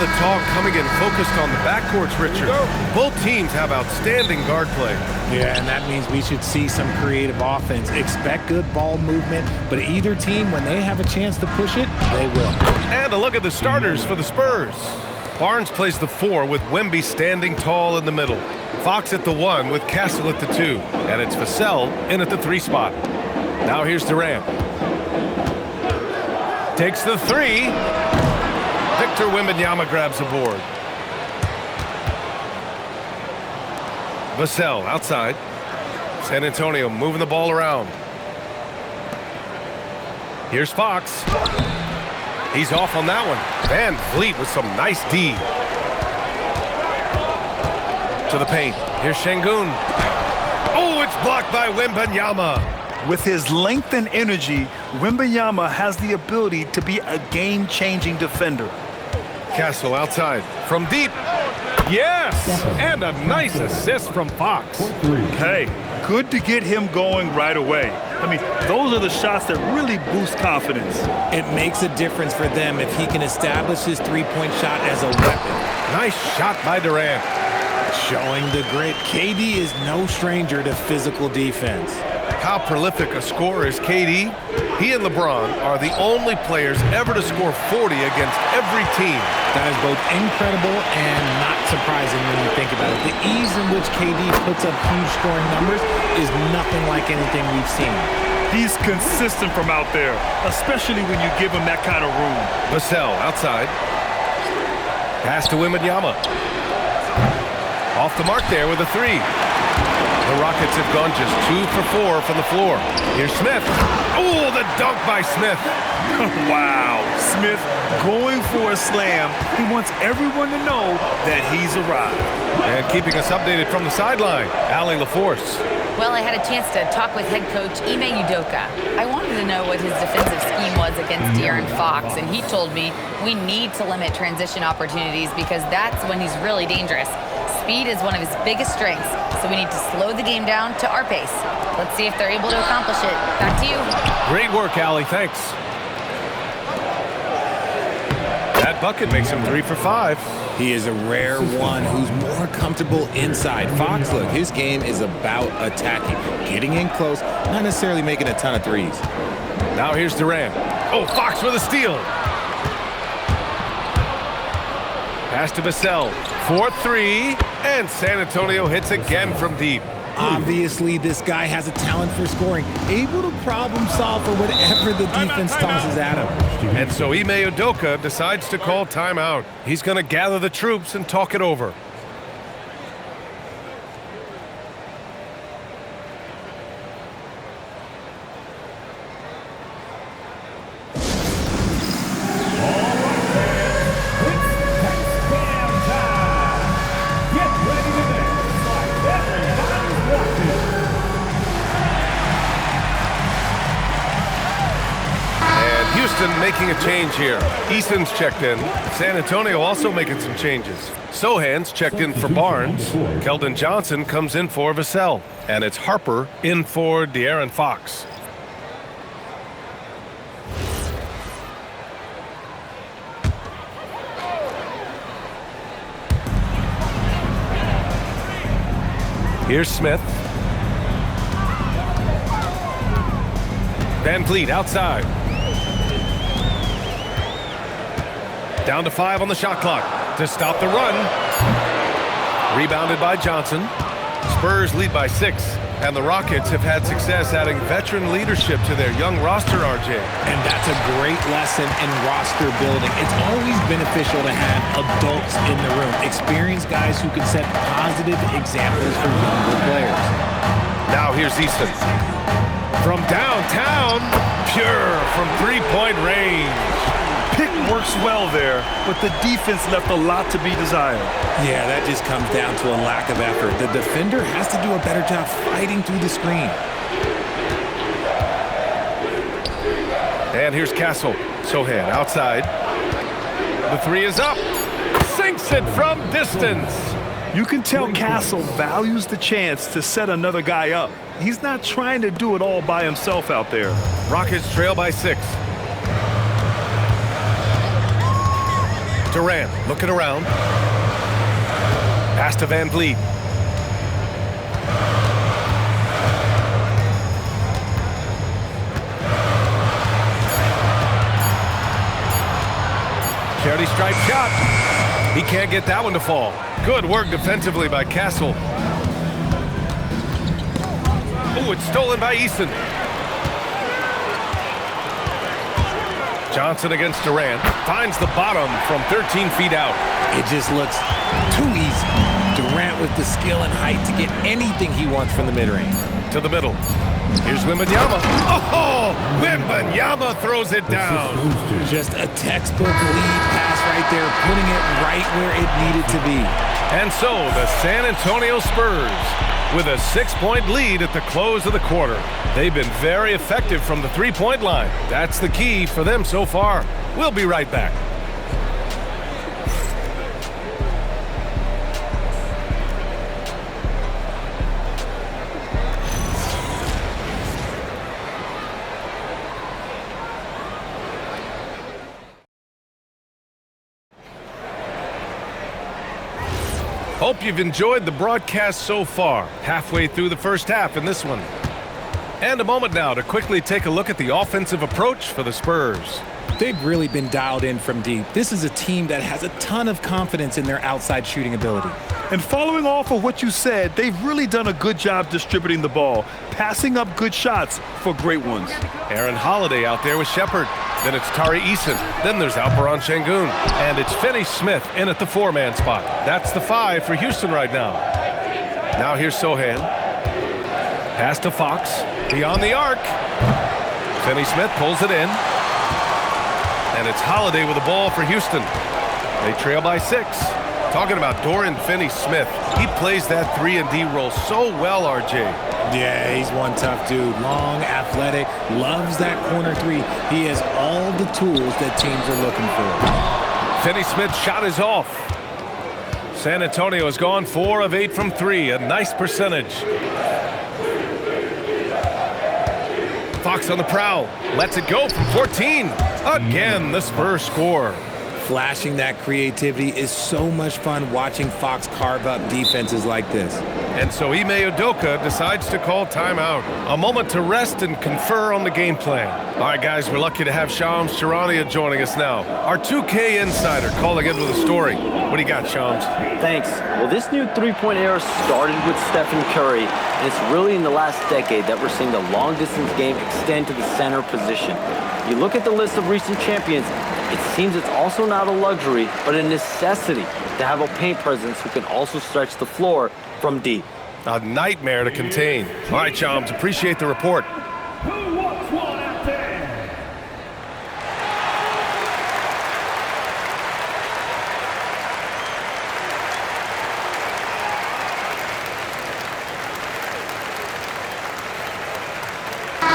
the talk coming in focused on the backcourts, Richard. Both teams have outstanding guard play. Yeah, and that means we should see some creative offense. Expect good ball movement, but either team, when they have a chance to push it, they will. And a look at the starters for the Spurs. Barnes plays the 4 with Wemby standing tall in the middle. Fox at the 1 with Castle at the 2. And it's Vassell in at the 3 spot. Now here's Durant. Takes the 3. Victor Wembanyama grabs a board. Vassell outside. San Antonio moving the ball around. Here's Fox. He's off on that one. Van Vliet with some nice D. To the paint. Here's Şengün. Oh, it's blocked by Wembanyama. With his length and energy, Wembanyama has the ability to be a game-changing defender. Castle outside. From deep. Yes! And a nice assist from Fox. Hey, good to get him going right away. I mean, those are the shots that really boost confidence. It makes a difference for them if he can establish his three-point shot as a weapon. Nice shot by Durant. Showing the grit, KD is no stranger to physical defense. How prolific a scorer is KD? He and LeBron are the only players ever to score 40 against every team. That is both incredible and not surprising when you think about it. The ease in which KD puts up huge scoring numbers is nothing like anything we've seen. He's consistent from out there, especially when you give him that kind of room. Vassell outside. Pass to Wembanyama. Off the mark there with a 3. The Rockets have gone just 2 for 4 from the floor. Here's Smith. Oh, the dunk by Smith. Wow. Smith going for a slam. He wants everyone to know that he's arrived. And keeping us updated from the sideline, Allie LaForce. Well, I had a chance to talk with head coach Ime Udoka. I wanted to know what his defensive scheme was against De'Aaron Fox, and he told me we need to limit transition opportunities because that's when he's really dangerous. Speed is one of his biggest strengths, so we need to slow the game down to our pace. Let's see if they're able to accomplish it. Back to you. Great work, Allie. Thanks. That bucket makes him 3 for 5. He is a rare one who's more comfortable inside. Fox, look, his game is about attacking, getting in close, not necessarily making a ton of threes. Now here's Durant. Oh, Fox with a steal. Pass to Vassell. 4-3, and San Antonio hits again from deep. Obviously, this guy has a talent for scoring, able to problem solve for whatever the defense tosses at him. And so Ime Udoka decides to call timeout. He's going to gather the troops and talk it over. Making a change here. Easton's checked in. San Antonio also making some changes. Sohan's checked in for Barnes. Keldon Johnson comes in for Vassell. And it's Harper in for De'Aaron Fox. Here's Smith. Van Vliet outside. Down to 5 on the shot clock to stop the run. Rebounded by Johnson. Spurs lead by 6. And the Rockets have had success adding veteran leadership to their young roster, RJ. And that's a great lesson in roster building. It's always beneficial to have adults in the room. Experienced guys who can set positive examples for younger players. Now here's Easton. From downtown, pure from three-point range. Pick works well there, but the defense left a lot to be desired. Yeah, that just comes down to a lack of effort. The defender has to do a better job fighting through the screen. And here's Castle. Sohan outside. The 3 is up. Sinks it from distance. You can tell Castle values the chance to set another guy up. He's not trying to do it all by himself out there. Rockets trail by 6. Durant looking around. Pass to Van Vliet. Charity stripe shot. He can't get that one to fall. Good work defensively by Castle. Oh, it's stolen by Eason. Johnson against Durant. Finds the bottom from 13 feet out. It just looks too easy. Durant with the skill and height to get anything he wants from the mid-range. To the middle. Here's Wembanyama. Oh, Wembanyama throws it down. Just a textbook lead pass right there, putting it right where it needed to be. And so the San Antonio Spurs with a 6-point lead at the close of the quarter. They've been very effective from the three-point line. That's the key for them so far. We'll be right back. Hope you've enjoyed the broadcast so far. Halfway through the first half in this one. And a moment now to quickly take a look at the offensive approach for the Spurs. They've really been dialed in from deep. This is a team that has a ton of confidence in their outside shooting ability. And following off of what you said, they've really done a good job distributing the ball, passing up good shots for great ones. Aaron Holiday out there with Shepard. Then it's Tari Eason. Then there's Alperon Şengün. And it's Finney Smith in at the 4-man spot. That's the 5 for Houston right now. Now here's Sohan. Pass to Fox. Beyond the arc. Finney Smith pulls it in. And it's Holiday with the ball for Houston. They trail by 6. Talking about Dorian Finney-Smith. He plays that 3-and-D role so well, RJ. Yeah, he's one tough dude. Long, athletic, loves that corner 3. He has all the tools that teams are looking for. Finney-Smith's shot is off. San Antonio has gone 4 of 8 from 3. A nice percentage. Fox on the prowl. Lets it go from 14. Again, the Spurs score. Flashing that creativity is so much fun watching Fox carve up defenses like this. And so Ime Udoka decides to call timeout. A moment to rest and confer on the game plan. All right, guys, we're lucky to have Shams Charania joining us now. Our 2K insider calling in with a story. What do you got, Shams? Thanks. Well, this new three-point era started with Stephen Curry, and it's really in the last decade that we're seeing the long-distance game extend to the center position. You look at the list of recent champions, it seems it's also not a luxury, but a necessity to have a paint presence who can also stretch the floor from deep. A nightmare to contain. All right, Shams, appreciate the report. Who wants one out there?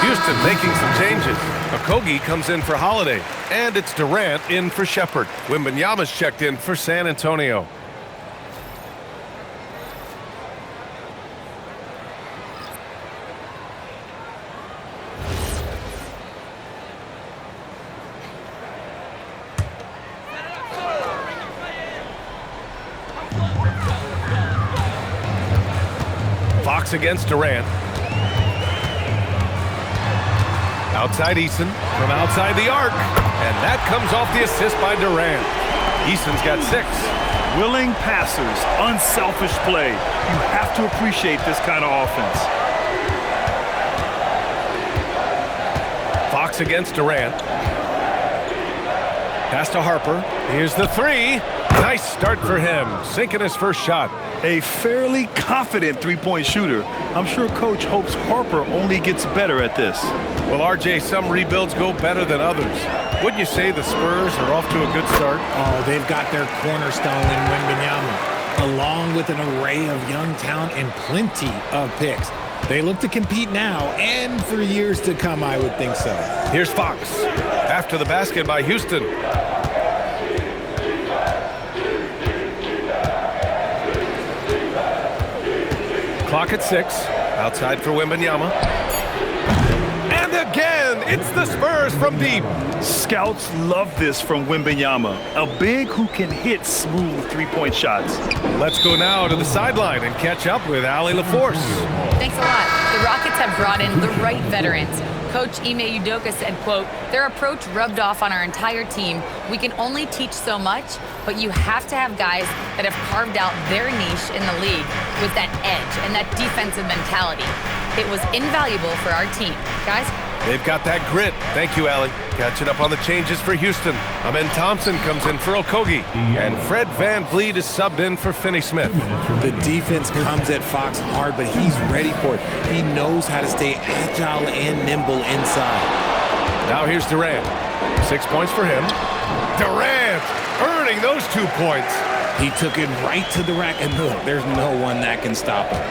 Houston making some changes. Okogie comes in for Holiday. And it's Durant in for Shepard. Wembanyama's checked in for San Antonio. Fox against Durant. Outside Eason from outside the arc. And that comes off the assist by Durant. Eason's got 6. Willing passers, unselfish play. You have to appreciate this kind of offense. Fox against Durant. Pass to Harper. Here's the 3. Nice start for him. Sinking his first shot. A fairly confident three-point shooter. I'm sure Coach hopes Harper only gets better at this. Well, RJ, some rebuilds go better than others. Wouldn't you say the Spurs are off to a good start? Oh, they've got their cornerstone in Wembanyama, along with an array of young talent and plenty of picks. They look to compete now and for years to come, I would think so. Here's Fox. After the basket by Houston. Clock at 6. Outside for Wembanyama. And again, It's the Spurs from deep. Scouts love this from Wembanyama, a big who can hit smooth three-point shots. Let's go now to the sideline and catch up with Allie LaForce. Thanks a lot. The Rockets have brought in the right veterans. Coach Ime Udoka said, quote, their approach rubbed off on our entire team. We can only teach so much, but you have to have guys that have carved out their niche in the league with that edge and that defensive mentality. It was invaluable for our team. Guys? They've got that grit. Thank you, Allie. Catching up on the changes for Houston. Amen Thompson comes in for Okogie. And Fred VanVleet is subbed in for Finney-Smith. The defense comes at Fox hard, but he's ready for it. He knows how to stay agile and nimble inside. Now here's Durant. 6 points for him. Durant earning those 2 points. He took it right to the rack, and look, there's no one that can stop him.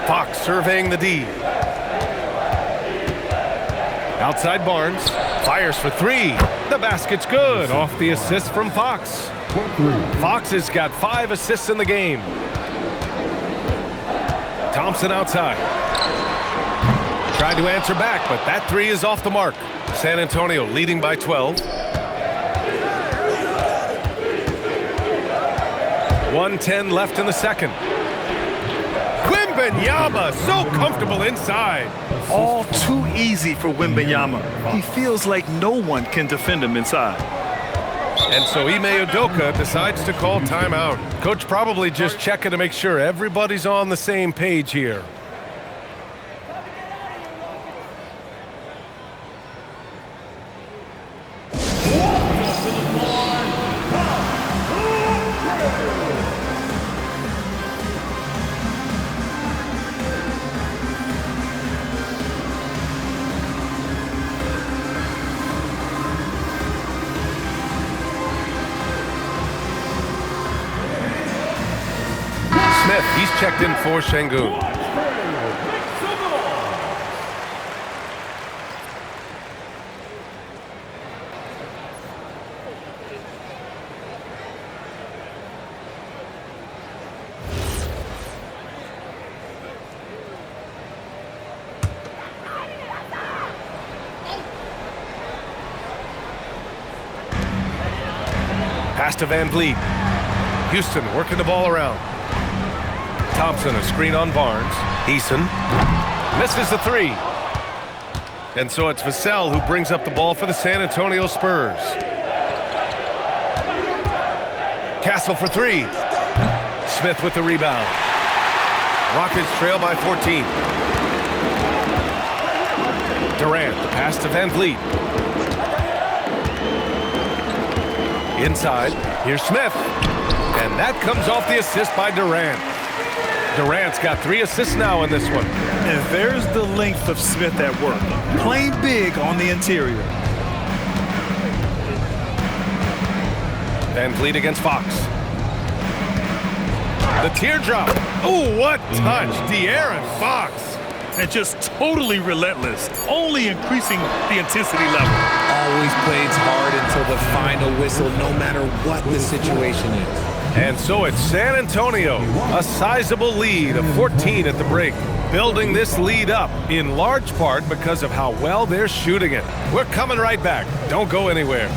Fox surveying the D. Outside Barnes. Fires for 3. The basket's good. Off the assist from Fox. Fox has got 5 assists in the game. Thompson outside. Tried to answer back, but that 3 is off the mark. San Antonio leading by 12. 1:10 left in the second. Wembanyama so comfortable inside. All too easy for Wembanyama. He feels like no one can defend him inside. And so Ime Udoka decides to call timeout. Coach probably just checking to make sure everybody's on the same page here. Smith, he's checked in for Şengün. Pass to VanVleet. Houston working the ball around. Thompson, a screen on Barnes. Eason misses the 3. And so it's Vassell who brings up the ball for the San Antonio Spurs. Castle for 3. Smith with the rebound. Rockets trail by 14. Durant, the pass to VanVleet. Inside, here's Smith. And that comes off the assist by Durant. Durant's got 3 assists now in this one. And there's the length of Smith at work. Playing big on the interior. VanVleet against Fox. The teardrop. Oh, what touch. De'Aaron Fox. And just totally relentless. Only increasing the intensity level. Always plays hard until the final whistle, no matter what the situation is. And so it's San Antonio, a sizable lead of 14 at the break. Building this lead up in large part because of how well they're shooting it. We're coming right back. Don't go anywhere.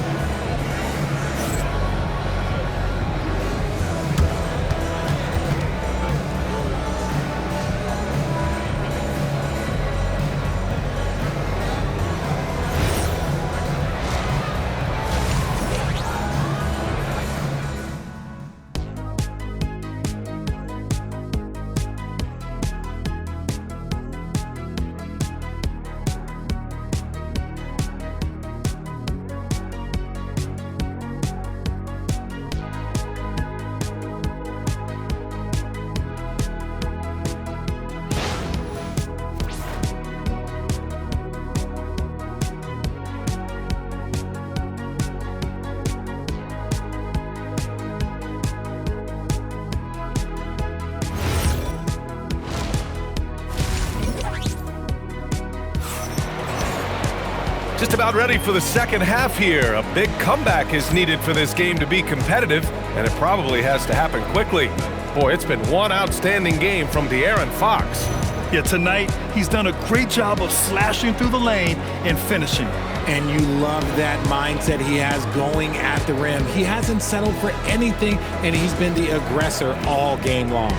Just about ready for the second half here. A big comeback is needed for this game to be competitive, and it probably has to happen quickly. Boy, it's been one outstanding game from De'Aaron Fox. Yeah, tonight, he's done a great job of slashing through the lane and finishing. And you love that mindset he has going at the rim. He hasn't settled for anything, and he's been the aggressor all game long.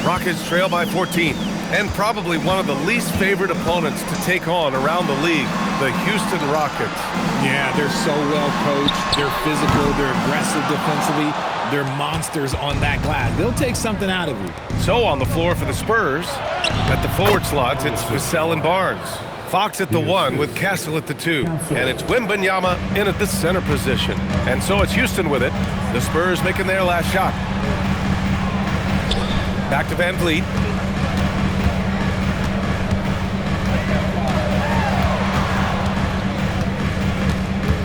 Rockets trail by 14, and probably one of the least favored opponents to take on around the league, the Houston Rockets. Yeah, they're so well coached. They're physical. They're aggressive defensively. They're monsters on that glass. They'll take something out of you. So on the floor for the Spurs, at the forward slots, it's Vassell and Barnes. Fox at the 1 with Castle at the 2. And it's Wembanyama in at the center position. And so it's Houston with it. The Spurs making their last shot. Back to Van Vliet.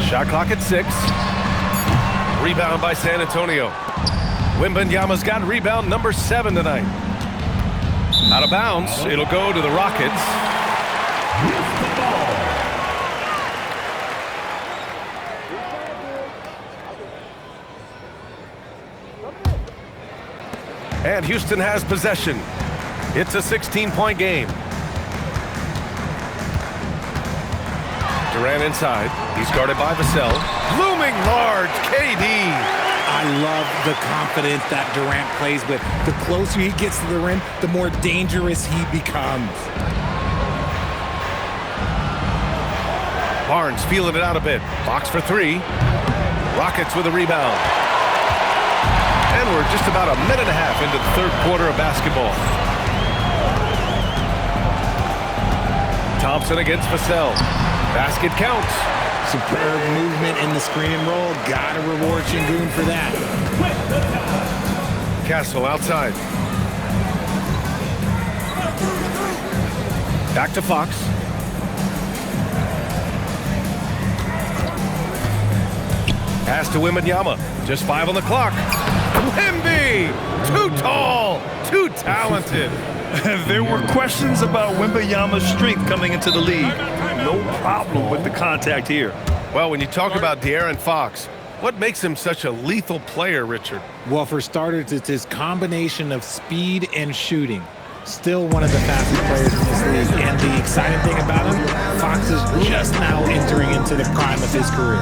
Shot clock at 6. Rebound by San Antonio. Wembanyama's got rebound number 7 tonight. Out of bounds, it'll go to the Rockets. And Houston has possession. It's a 16-point game. Durant inside. He's guarded by Vassell. Looming large, KD. I love the confidence that Durant plays with. The closer he gets to the rim, the more dangerous he becomes. Barnes feeling it out a bit. Fox for 3. Rockets with a rebound. And we're just about a minute and a half into the third quarter of basketball. Thompson against Vassell. Basket counts. Superb movement in the screen and roll. Gotta reward Şengün for that. Castle outside. Back to Fox. Pass to Wembanyama. Just 5 on the clock. Wemby! Too tall, too talented. There were questions about Wembanyama's strength coming into the league. No problem with the contact here. Well, when you talk about De'Aaron Fox, what makes him such a lethal player, Richard? Well, for starters, it's his combination of speed and shooting. Still one of the fastest players in this league. And the exciting thing about him, Fox is just now entering into the prime of his career.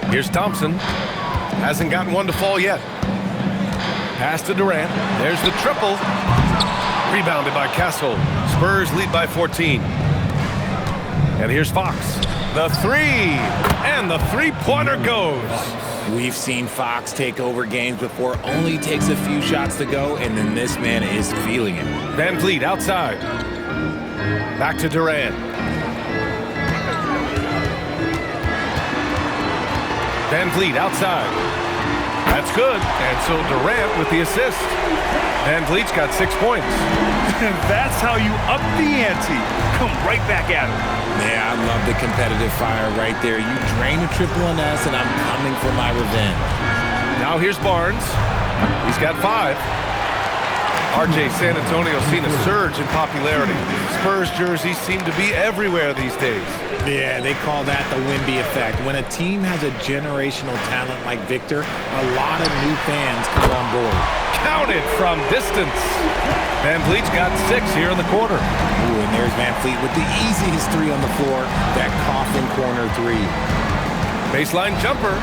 Here's Thompson. Hasn't gotten one to fall yet. Pass to Durant. There's the triple. Rebounded by Castle. Spurs lead by 14. And here's Fox. The 3. And the three-pointer goes. We've seen Fox take over games before. Only takes a few shots to go, and then this man is feeling it. Van Vliet outside. Back to Durant. Van Vliet outside. That's good. And so Durant with the assist. Van Vliet's got 6 points. And that's how you up the ante. Come right back at him. Yeah, I love the competitive fire right there. You drain a triple on us, and I'm coming for my revenge. Now here's Barnes. He's got 5. RJ San Antonio's seen a surge in popularity. Spurs jerseys seem to be everywhere these days. Yeah, they call that the Wemby effect. When a team has a generational talent like Victor, a lot of new fans come on board. counted from distance. Van Vliet's got 6 here in the quarter. Ooh, and there's Van Vliet with the easiest 3 on the floor, that coffin corner 3. Baseline jumper.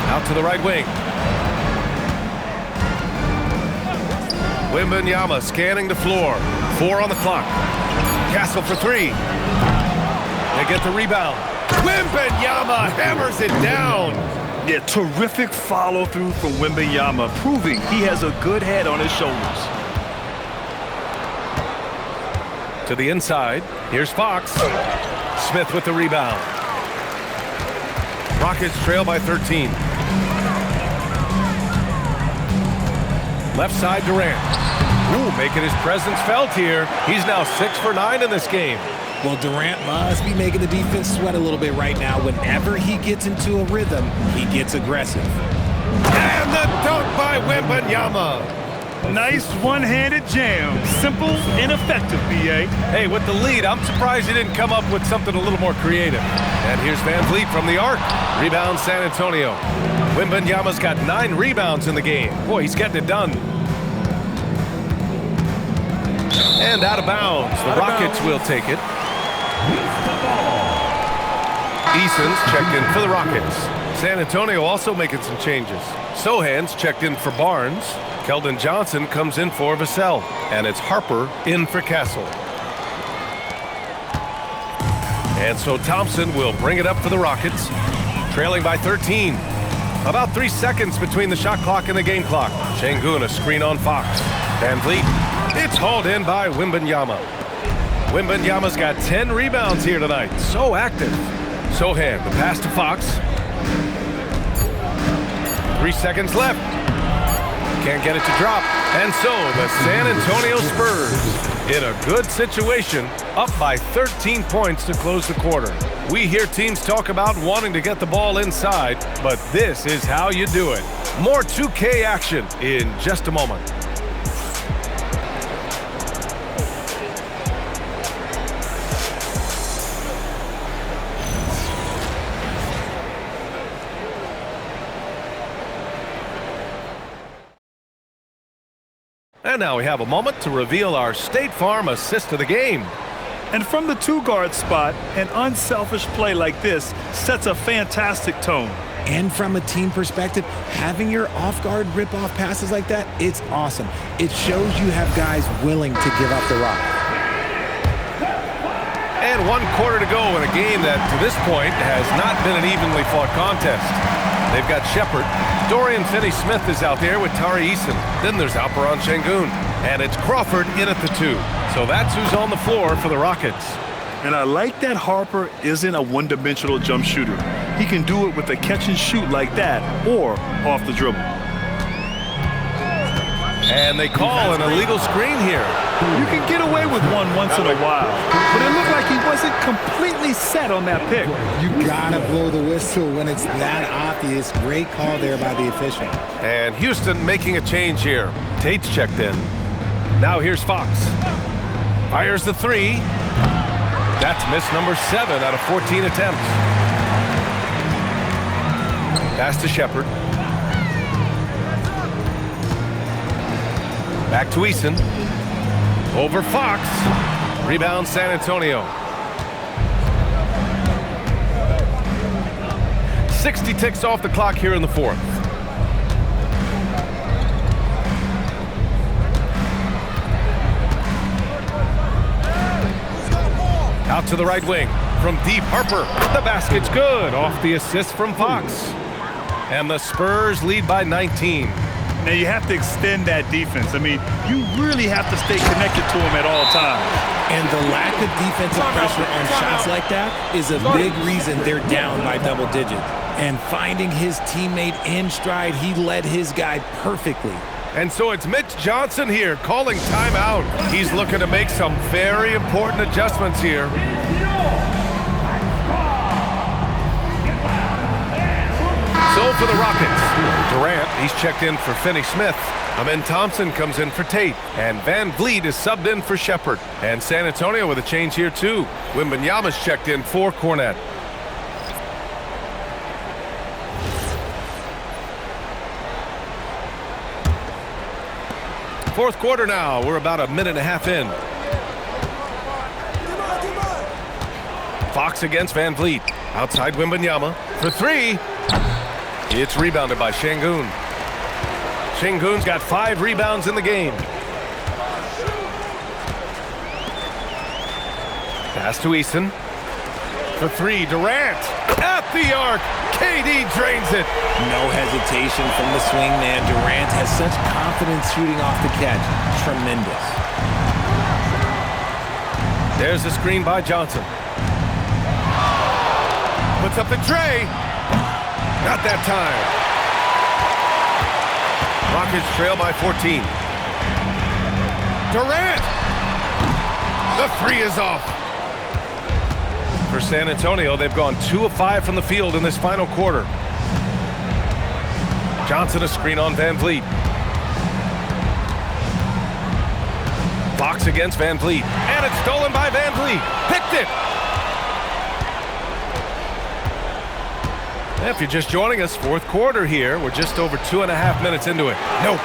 Out to the right wing. Wembanyama scanning the floor. 4 on the clock. Castle for 3. They get the rebound. Wembanyama hammers it down. Yeah, terrific follow-through from Wembanyama, proving he has a good head on his shoulders. To the inside. Here's Fox. Smith with the rebound. Rockets trail by 13. Left side, Durant. Ooh, making his presence felt here. He's now 6 for 9 in this game. Well, Durant must be making the defense sweat a little bit right now. Whenever he gets into a rhythm, he gets aggressive. And the dunk by Wembanyama. Nice one-handed jam. Simple and effective, B.A. Hey, with the lead, I'm surprised he didn't come up with something a little more creative. And here's Van Vliet from the arc. Rebound San Antonio. Wembanyama's got 9 rebounds in the game. Boy, he's getting it done. And out of bounds. The Rockets will take it. Eason's checked in for the Rockets. San Antonio also making some changes. Sohan's checked in for Barnes. Keldon Johnson comes in for Vassell. And it's Harper in for Castle. And so Thompson will bring it up for the Rockets. Trailing by 13. About 3 seconds between the shot clock and the game clock. Şengün a screen on Fox. Van Vliet. It's hauled in by Wembanyama. Wembanyama's got 10 rebounds here tonight. So active. Sohan, the pass to Fox. 3 seconds left. Can't get it to drop. And so the San Antonio Spurs, in a good situation, up by 13 points to close the quarter. We hear teams talk about wanting to get the ball inside, but this is how you do it. More 2K action in just a moment. And now we have a moment to reveal our State Farm assist of the game. And from the 2-guard spot, an unselfish play like this sets a fantastic tone. And from a team perspective, having your off-guard rip-off passes like that, it's awesome. It shows you have guys willing to give up the rock. And 1 quarter to go in a game that, to this point, has not been an evenly fought contest. They've got Shepard. Dorian Finney-Smith is out there with Tari Eason. Then there's Alperen Şengün. And it's Crawford in at the 2. So that's who's on the floor for the Rockets. And I like that Harper isn't a one-dimensional jump shooter. He can do it with a catch and shoot like that or off the dribble. And they call an illegal screen here. You can get away with one once in a while, but it looked like he wasn't completely set on that pick. You gotta blow the whistle when it's that obvious. Great call there by the official. And Houston making a change here. Tate's checked in. Now here's Fox. Fires the 3. That's miss number 7 out of 14 attempts. Pass to Shepard. Back to Eason. Over Fox. Rebound San Antonio. 60 ticks off the clock here in the 4th. Out to the right wing. From deep, Harper. The basket's good. Off the assist from Fox. And the Spurs lead by 19. Now you have to extend that defense. I mean, you really have to stay connected to him at all times. And the lack of defensive pressure on shots like that is a big reason they're down by double digits. And finding his teammate in stride, he led his guy perfectly. And so it's Mitch Johnson here calling timeout. He's looking to make some very important adjustments here. So for the Rockets, Durant, he's checked in for Finney-Smith. Amen Thompson comes in for Tate. And Van Vliet is subbed in for Shepard. And San Antonio with a change here too. Wembanyama's checked in for Cornette. Fourth quarter now. We're about a minute and a half in. Fox against Van Vliet. Outside Wembanyama for three. It's rebounded by Şengün. Şengün's got 5 rebounds in the game. Pass to Easton. For three, Durant. At the arc. KD drains it. No hesitation from the swing man. Durant has such confidence shooting off the catch. Tremendous. There's a screen by Johnson. Puts up the tray. Not that time. Rockets trail by 14. Durant. The three is off. For San Antonio, they've gone 2 of 5 from the field in this final quarter. Johnson a screen on Van Vliet. Fox against Van Vliet. And it's stolen by Van Vliet. Picked it. If you're just joining us, fourth quarter here. We're just over 2.5 minutes into it. Nope.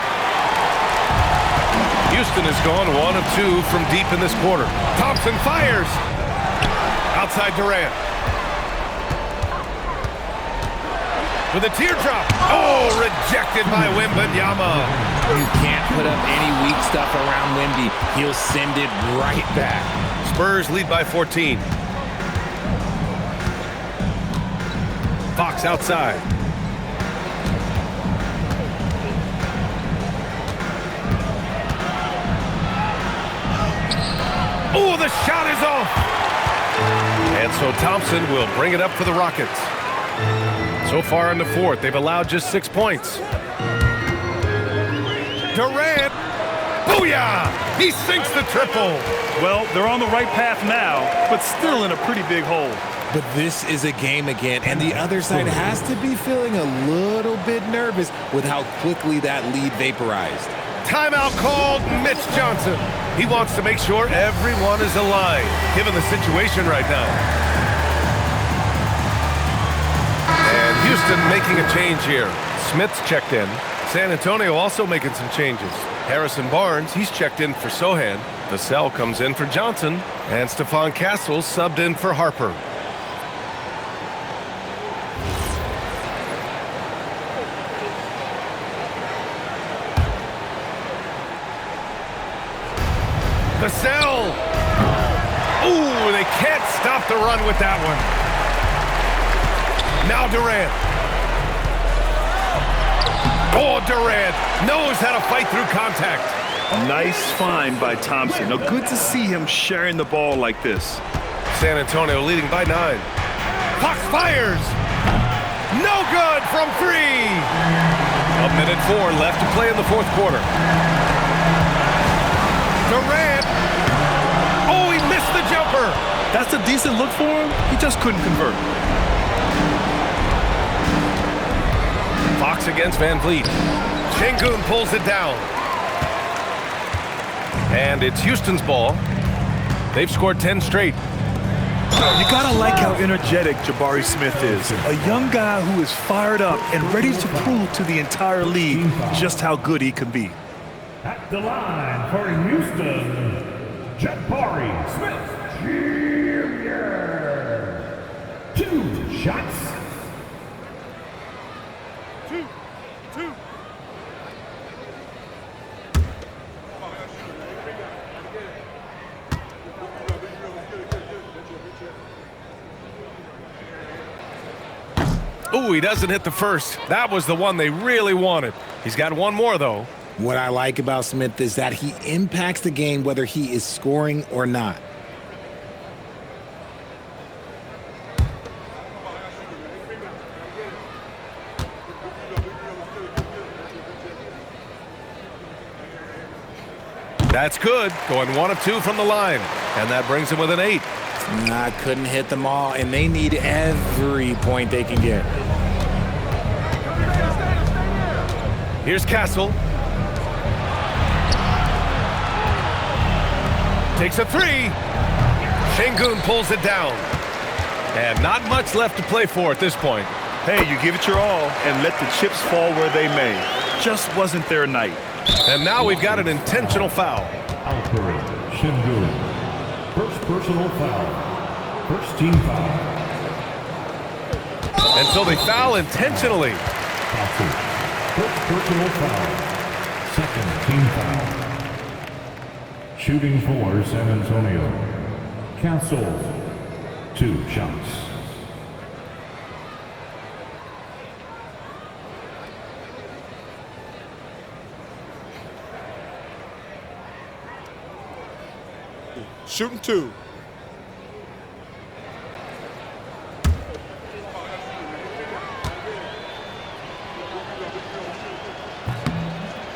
Houston has gone 1 of 2 from deep in this quarter. Thompson fires. Outside Durant. With a teardrop. Oh, rejected by Wembanyama. You can't put up any weak stuff around Wemby. He'll send it right back. Spurs lead by 14. Fox outside. Oh, the shot is off. And so Thompson will bring it up for the Rockets. So far in the fourth, they've allowed just 6 points. Durant. Booyah! He sinks the triple. Well, they're on the right path now, but still in a pretty big hole. But this is a game again, and the other side has to be feeling a little bit nervous with how quickly that lead vaporized. Timeout called. Mitch Johnson. He wants to make sure everyone is aligned, given the situation right now. And Houston making a change here. Smith's checked in. San Antonio also making some changes. Harrison Barnes, he's checked in for Sohan. Vassell comes in for Johnson. And Stephon Castle subbed in for Harper. Vassell. Ooh, they can't stop the run with that one. Now Durant. Oh, Durant knows how to fight through contact. Nice find by Thompson. Now, good to see him sharing the ball like this. San Antonio leading by 9. Fox fires. No good from 3. 1:04 left to play in the fourth quarter. Durant. Oh, he missed the jumper. That's a decent look for him. He just couldn't convert. Fox against Van Vliet. Şengün pulls it down. And it's Houston's ball. They've scored 10 straight. You gotta like how energetic Jabari Smith is. A young guy who is fired up and ready to prove to the entire league just how good he can be. At the line for Houston, Jabari Smith Jr. 2 shots. Two. Ooh, he doesn't hit the first. That was the one they really wanted. He's got one more, though. What I like about Smith is that he impacts the game whether he is scoring or not. That's good. Going 1 of 2 from the line. And that brings him within 8. Nah, couldn't hit them all, and they need every point they can get. Here's Castle. Takes a 3. Şengün pulls it down. And not much left to play for at this point. Hey, you give it your all and let the chips fall where they may. Just wasn't their night. And now we've got an intentional foul. Alperi Shingu. First personal foul. First team foul. And so they foul intentionally. Patrick. First personal foul. Second team foul. Shooting for San Antonio. Cancels 2 shots. Shooting 2.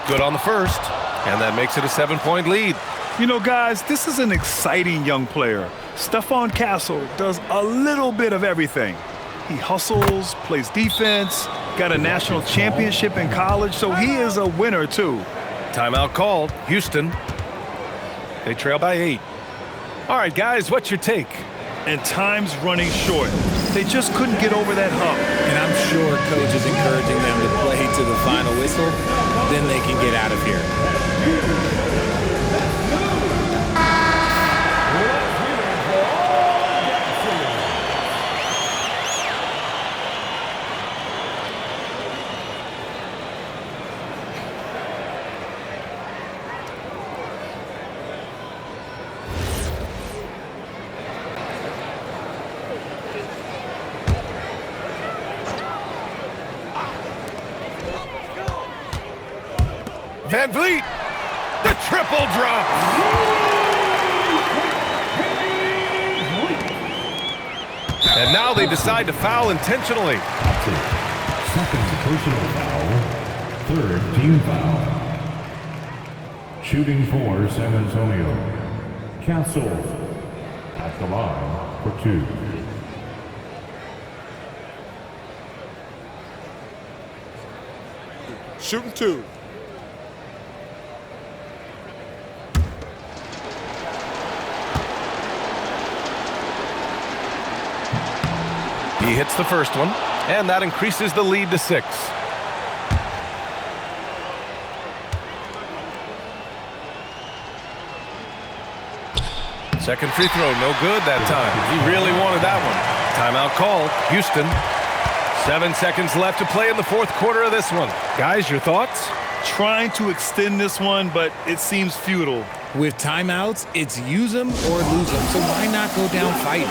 Good on the first, and that makes it a 7-point lead. You know, guys, this is an exciting young player. Stephon Castle does a little bit of everything. He hustles, plays defense, got a national championship in college, so he is a winner, too. Timeout called. Houston. They trail by 8. All right, guys, what's your take? And time's running short. They just couldn't get over that hump. And I'm sure coach is encouraging them to play to the final whistle. Then they can get out of here. Van Vliet, the triple drop. And now they decide to foul intentionally. Second personal foul. Third team foul. Shooting for San Antonio. Cancels at the line for 2. Shooting 2. He hits the first one, and that increases the lead to 6. Second free throw, no good that time. He really wanted that one. Timeout called. Houston. 7 seconds left to play in the fourth quarter of this one. Guys, your thoughts? Trying to extend this one, but it seems futile. With timeouts, it's use them or lose them. So why not go down fighting?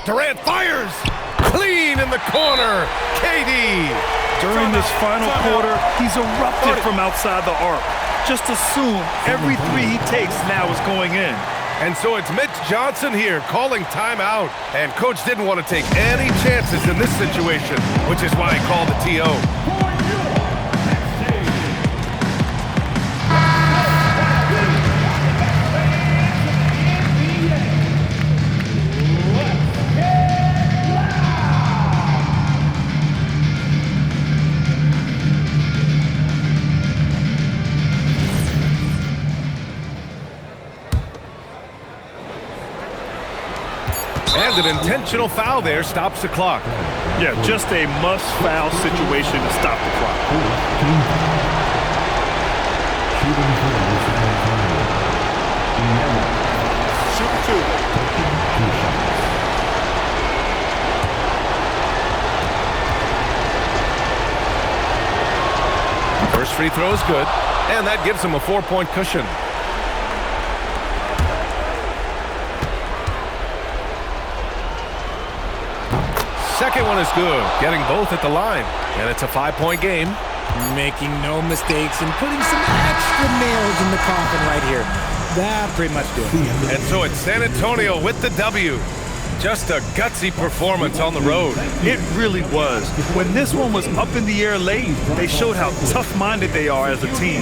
Durant fires! Clean in the corner! KD! During this final quarter, he's erupted from outside the arc. Just assume every 3 he takes now is going in. And so it's Mitch Johnson here calling timeout. And coach didn't want to take any chances in this situation, which is why he called the TO. And an intentional foul there stops the clock. Yeah, just a must-foul situation to stop the clock. Shooting 2. First free throw is good, and that gives him a 4-point cushion. Second one is good, getting both at the line. And it's a 5-point game. Making no mistakes and putting some extra nails in the coffin right here. That pretty much did it. And so it's San Antonio with the W. Just a gutsy performance on the road. It really was. When this one was up in the air late, they showed how tough-minded they are as a team.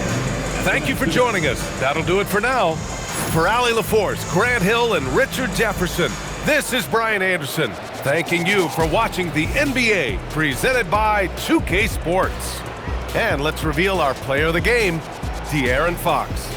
Thank you for joining us. That'll do it for now. For Allie LaForce, Grant Hill, and Richard Jefferson, this is Brian Anderson, thanking you for watching the NBA presented by 2K Sports. And let's reveal our player of the game, De'Aaron Fox.